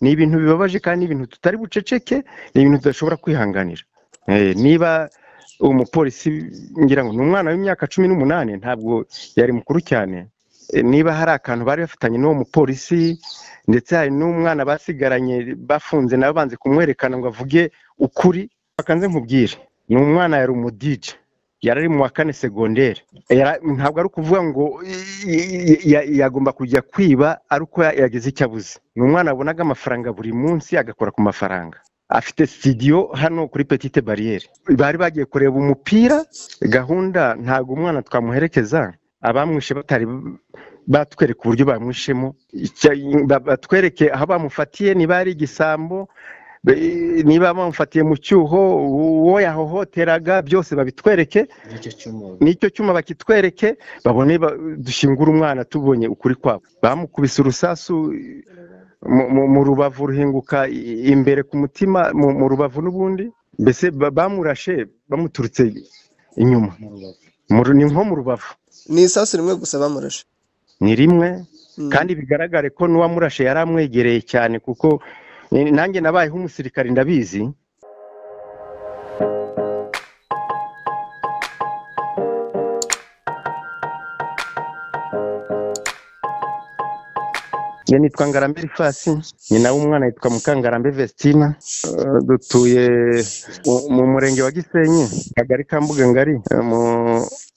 ni ibintu bibabaje kandi ibintu tutari buceceke, ni ibintu tudashobora kwihanganira. Niba umupolisi ngira ngo ni umwana w'imyaka 18 ntabwo yari mukuru cyane, niba hari akantu bari bafitanye n'uwo mupolisi ndetse hari n'umwana basigaranye bafunze nabo banze kumwerekana ngo avuge ukuri, bakanze nkubwire ni umwana yari umudije, yarari mu wa 4 segondere, ntabwo ari ukuvuga ngo yagomba kujya kwiba ari uko yagize icyo abuze. Ni umwana abonaga amafaranga buri munsi agakora ku mafaranga, afite studio hano kuri Petite Barriere. Bari bagiye kureba umupira, gahunda ntabwo umwana twamuherekeza, abamwishe batari batwereka uburyo bamwishemo, batwereke aho bamufatiye, niba ari igisambo, niba bamufatiye mu cyuho, uwo yahohoteraga, byose babitwereke, n'icyo cyuma bakitwereke, babone dushingura umwana tubonye ukuri kwabo. Bamukubise urusasu mu rubavu ruhinguka imbere ku mutima, mu rubavu n'ubundi, mbese bamurashe bamuturutse inyuma, ni nko mu rubavu. Ni isasu rimwe gusa bamurashe? Ni rimwe, kandi bigaragare ko n'uwamurashe yari amwegereye cyane, kuko nanjye nabayeho umusirikare ndabizi. Nitwa Ngarambe Elifasi, nyina w'umwana yitwa Mukangarambe Vestina, dutuye mu murenge wa Gisenyi, Kagari ka Mbugangari, mu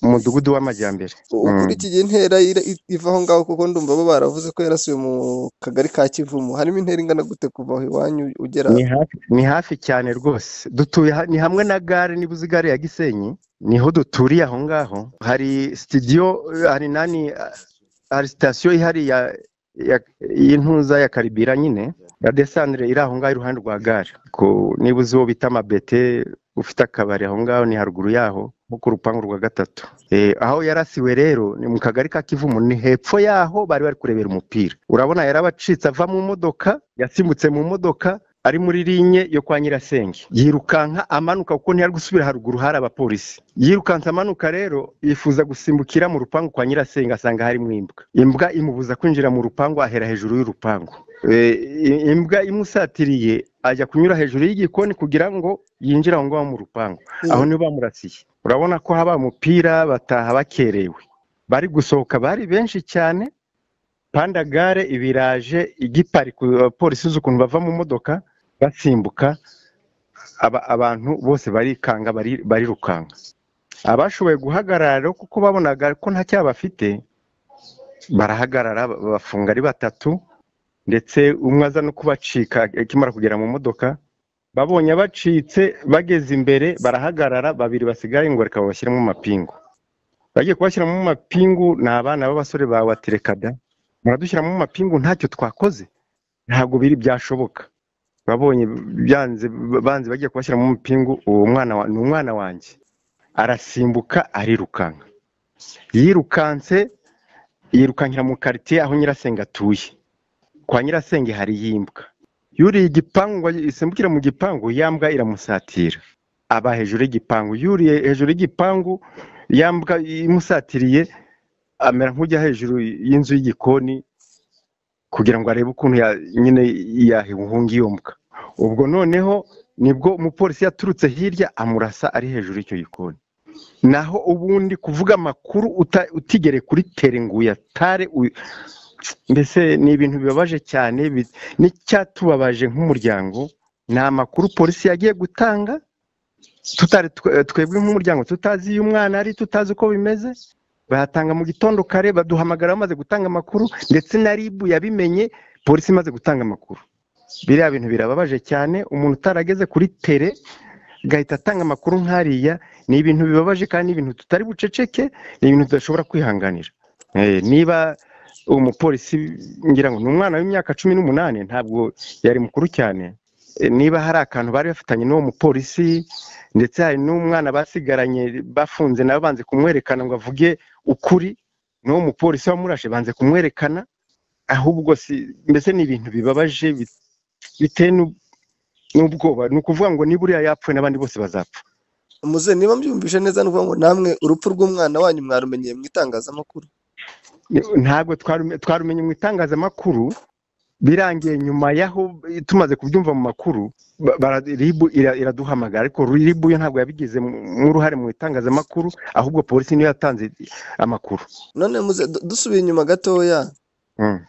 mudugudu w'Amajyambere. Ukurikiye intera iva aho ngaho, kuko ndumva bo baravuze ko yarasuye mu Kagari ka Kivumu, harimo intera ingana gute kuva aho iwanyu ugera? Ni hafi cyane rwose, dutuye ni hamwe na gare, niba uzi gare ya Gisenyi, niho duturiye aho ngaho. Hari studio, hari station ihari y'intuza ya Karibira nyine ya descendre iri aho ngaho iruhande rwa gare. Niba uzi wo bita Mabete, ufite akabari aho ngaho, ni haruguru yaho nko ku rupangu rwa 3. Aho yarasiwe rero ni mu Kagari ka Kivumu, ni hepfo yaho bari kurebera umupira. Urabona yarabacitse ava mu modoka, yasimbutse mu modoka ari muri linye yo kwa Nyirasenge, yirukanka amanuka kuko ntiyari gusubira haruguru hari abapolisi. Yirukanse amanuka rero yifuza gusimbukira mu rupangu kwa Nyirasenge, asanga hari imbwa imubuza kwinjira mu rupangu, ahera hejuru y'urupangu. Imbwa imusatiriye ajya kunyura hejuru y'igikoni kugira ngo yinjire aho ngaho mu rupangu. Aho niho bamurasiye. Urabona ko haba umupira, bataha bakerewe, bari gusohoka bari benshi cyane. Pandagare ibiraje igipari ku polisi z'ukuntu bava mu modoka basimbuka, abantu bose barikanga, barirukanga. Abashoboye guhagarara kuko babonaga ko nta cyaha bafite, barahagarara bafunga ari 3, ndetse umwe aza no kubacika akimara kugera mu modoka. Babonye bacitse bageze imbere barahagarara, 2 basigaye ngo reka babashyiremo amapingu. Bagiye kubashyiramo amapingu, ni abana b'abasore bawe atirekada, muradushyiramo amapingu ntacyo twakoze, ntabwo biri byashoboka. Babonye banze bagiye kubashyiramo amapingu, uwo mwana ni umwana wanjye, arasimbuka arirukanka. Yirukankira mu quartier aho Nyirasenge atuye. Kwa Nyirasenge hari yimbwa, yuriye igipangu, isimbukira mu gipangu, yambwa iramusatira, aba hejuru y'igipangu. Yuriye hejuru y'igipangu, yambwa imusatiriye, amera nk'ujya hejuru y'inzu y'igikoni kugira ngo arebe ukuntu nyine yahunga iyo mbwa. Ubwo noneho nibwo umupolisi yaturutse hirya amurasa ari hejuru y'icyo gikoni. Naho ubundi kuvuga amakuru utigere kuri tere ngo uyatare, mbese ni ibintu bibabaje cyane. N'icyatubabaje nk'umuryango, ni amakuru polisi yagiye gutanga, twebwe nk'umuryango tutazi iyo umwana ari, tutazi uko bimeze. Bahatanga mu gitondo kare, baduhamagara bamaze gutanga amakuru, ndetse na RIB yabimenye polisi imaze gutanga amakuru. Biriya bintu birababaje cyane, umuntu utarageze kuri tere gahita atanga amakuru nk'ariya. Ni ibintu bibabaje kandi ibintu tutari buceceke, ni ibintu tudashobora kwihanganira. Niba umupolisi ngira ngo ni umwana w'imyaka 18 ntabwo yari mukuru cyane, niba hari akantu bari bafitanye n'uwo mupolisi, ndetse hari n'umwana basigaranye bafunze nabo banze kumwerekana ngo avuge ukuri, n'uwo mupolisi wamurashe banze kumwerekana. Ahubwo mbese ni ibintu bibabaje biteye n'ubwoba. Ni ukuvuga ngo niba uriya yapfuye n'abandi bose bazapfa. Muze, niba mbyumvishe neza nuvuga ngo namwe urupfu rw'umwana wanyu mwarumenyeye mu itangazamakuru? Ntabwo twarumenye mu itangazamakuru, birangiye nyuma yaho tumaze kubyumva mu makuru ribu iraduhamagara, ariko ribu yo ntabwo yabigize nk'uruhare mu itangazamakuru, ahubwo polisi niyo yatanze amakuru. none dusubiye inyuma gatoya,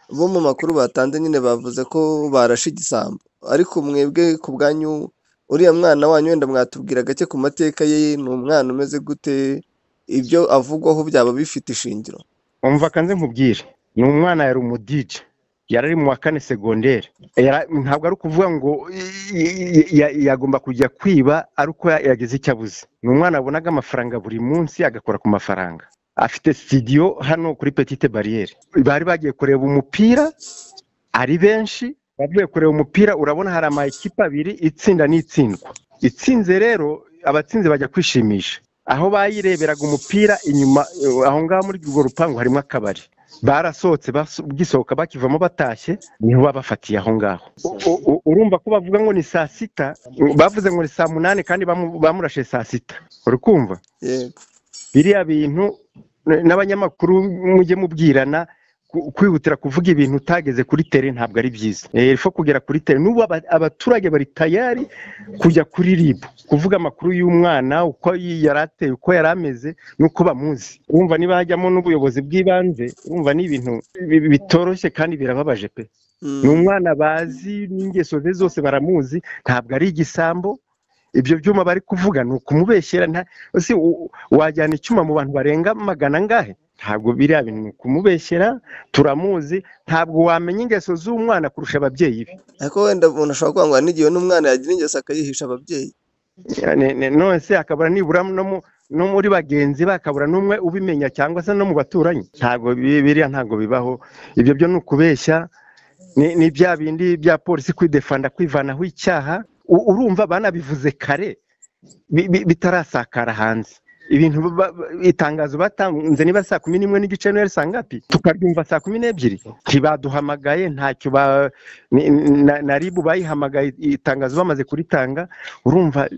bo mu makuru batanze nyine bavuze ko barashe igisambo, ariko mwebwe ku bwanyu uriya mwana wanyu wenda mwatubwira gake ku mateka ye, ni umwana umeze gute, ibyo avugwaho byaba bifite ishingiro? Umva kanze nkubwire, ni umwana yari umudije, yari ari mu wa 4 segonderi, ntabwo ari ukuvuga ngo yagomba kujya kwiba ari uko yagize icyo abuze. Ni umwana abonaga amafaranga buri munsi agakora ku mafaranga. Afite studio hano kuri Petite Barriere. Bari bagiye kureba umupira ari benshi, bavuye kureba umupira, urabona hari ama ekipa abiri, itsinda n'itsindwa. Itsinze rero abatsinze bajya kwishimisha, aho bayireberaga umupira inyuma aho ngaho muri urwo rupangu harimo akabari. Barasohotse gisohoka bakivamo batashye, niho babafatiye aho ngaho. Urumva ko bavuga ngo ni saa 6, bavuze ngo ni saa 8 kandi bamurashe saa 6. Urikumva? Yego. Biriya bintu n'abanyamakuru mujye mubwirana, kwihutira kuvuga ibintu utageze kuri tere ntabwo ari byiza. Ifo kugera kuri tere, n'ubu abaturage bari tayari kujya kuri ribu kuvuga amakuru y'umwana, uko yarateye, uko yarameze, nuko bamuzi. Urumva niba hajyamo n'ubuyobozi bw'ibanze, urumva ni ibintu bitoroshye kandi birababaje pe. Ni umwana bazi, n'ingeso ze zose baramuzi, ntabwo ari igisambo. Ibyo byuma bari kuvuga ni ukumubeshyera. Wajyana icyuma mu bantu barenga 100 ngahe? Ntabwo biriya bintu kumubeshyera, turamuzi, ntabwo wamenya ingeso z'umwana kurusha ababyeyi be. Ariko wenda umuntu ashobora kuvuga ngo n'igihe n'umwana yagira ingeso akayihisha ababyeyi, none se akabura nibura no muri bagenzi bakabura n'umwe ubimenya, cyangwa se no mu baturanyi. Ntabwo biriya ntabwo bibaho. Ibyo byo ni ukubeshya, ni bya bindi bya polisi kwidefanda, kwivanaho icyaha. Urumva banabivuze kare bitarasakara hanze. Ibintu itangazo batanze niba saa 11 n'igice n'eri sangapi, tukaryumva saa 12. Ntibaduhamagaye, ntacyo na ribu bayihamagaye itangazo bamaze kuritanga. Urumva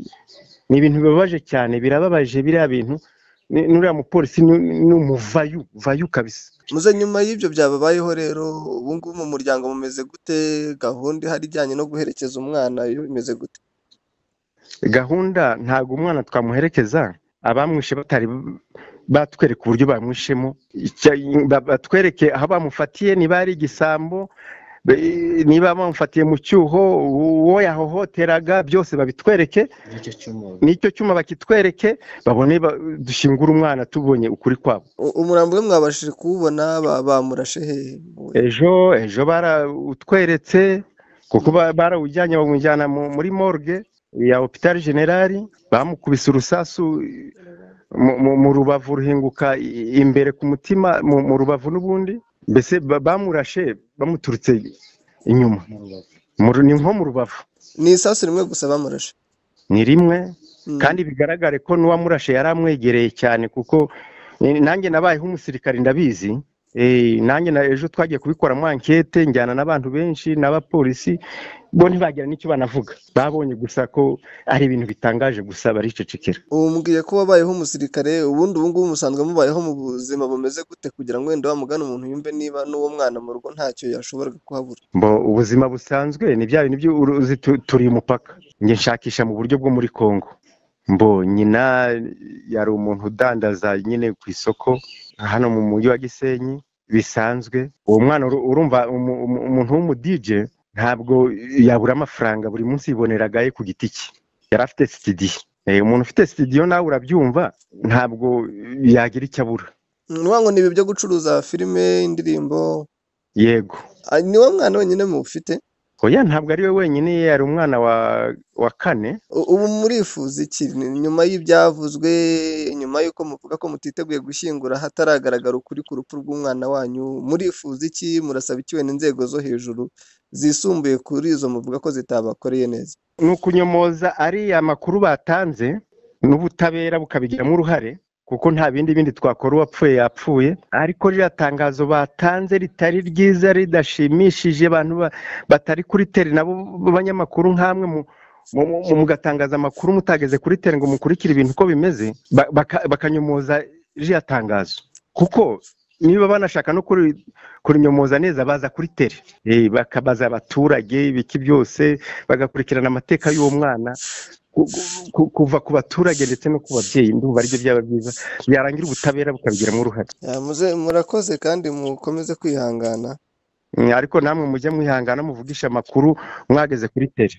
ni ibintu bibabaje cyane, birababaje biriya bintu. Nuriya mupolisi n'umuvayu kabisa. Muze nyuma y'ibyo byababayeho rero, ubu ngubu mu muryango mumeze gute? Gahunda ihari ijyanye no guherekeza umwana yo imeze gute? Gahunda ntabwo umwana twamuherekeza, abamwishe batari batwereka uburyo bamwishemo, batwereke aho bamufatiye, niba ari igisambo, niba bamufatiye mu cyuho, uwo yahohoteraga, byose babitwereke. N'icyo cyuma bakitwereke, babone dushingura umwana tubonye ukuri kwabo. Umurambo we mwabashije kuwubona? Bamurashe he? Ejo barawutweretse, kuko barawujyanye bamujyana muri morgue ya Hopital General. Bamukubise urusasu mu rubavu ruhinguka imbere ku mutima, mu rubavu n'ubundi. Mbese bamurashe bamuturutse inyuma, ni nko mu rubavu. Ni isasu rimwe gusa bamurashe? Ni rimwe, kandi bigaragare ko n'uwamurashe yari amwegereye cyane, kuko nanjye nabayeho umusirikare ndabizi. Nanjye ejo twagiye kubikoramo ankete, njyana n'abantu benshi n'abapolisi, bo ntibagira n'icyo banavuga. Babonye gusa ko ari ibintu bitangaje, gusa baricecekera. Umbwiye ko wabayeho umusirikare, ubundi ubu ngubu musanzwe mubayeho mu buzima bumeze gute, kugira ngo wenda wamugana umuntu yumve niba n'uwo mwana mu rugo ntacyo yashoboraga kuhabura? Ubuzima busanzwe ni bya bintu by'uruzi, turi umupaka. Njye nshakisha mu buryo bwo muri Kongo. Nyina yari umuntu udandaza nyine ku isoko hano mu mujyi wa Gisenyi bisanzwe. Uwo mwana urumva umuntu w'umudije ntabwo yabura amafaranga, buri munsi yiboneragaye ku giti cye. Yari afite studio. Umuntu ufite studio nawe urabyumva, ntabwo yagira icyo abura. Ngo ni ibi byo gucuruza filime, indirimbo? Yego. Ni wo mwana wenyine mufite? Oya, ntabwo ari we wenyine, yari umwana wa 4. Ubu murifuza iki nyuma y'ibyavuzwe, nyuma y'uko muvuga ko mutiteguye gushyingura hataragaragara ukuri ku rupfu rw'umwana wanyu? Murifuza iki? Murasaba iki wenda inzego zo hejuru zisumbuye kuri izo muvuga ko zitabakoreye neza? Ni ukunyomoza ariya makuru batanze, n'ubutabera bukabigiramo uruhare, kuko nta bindi twakora, uwapfuye yapfuye. Ariko ririya tangazo batanze ritari ryiza, ridashimishije, abantu batari kuri tere nabo b'abanyamakuru nk'amwe mugatangaza amakuru mutageze kuri tere ngo mukurikire ibintu uko bimeze, bakanyomoza ririya tangazo. Kuko niba banashaka no kurinyomoza neza baza kuri tele bakabaza abaturage ibiki byose bagakurikirana amateka y'uwo mwana kuva ku baturage ndetse no ku babyeyi ndumva aribyo byaba byiza byarangira ubutabera bukabigiramo uruhare. Murakoze kandi mukomeze kwihangana ariko namwe mujye mwihangana muvugisha amakuru mwageze kuri tele.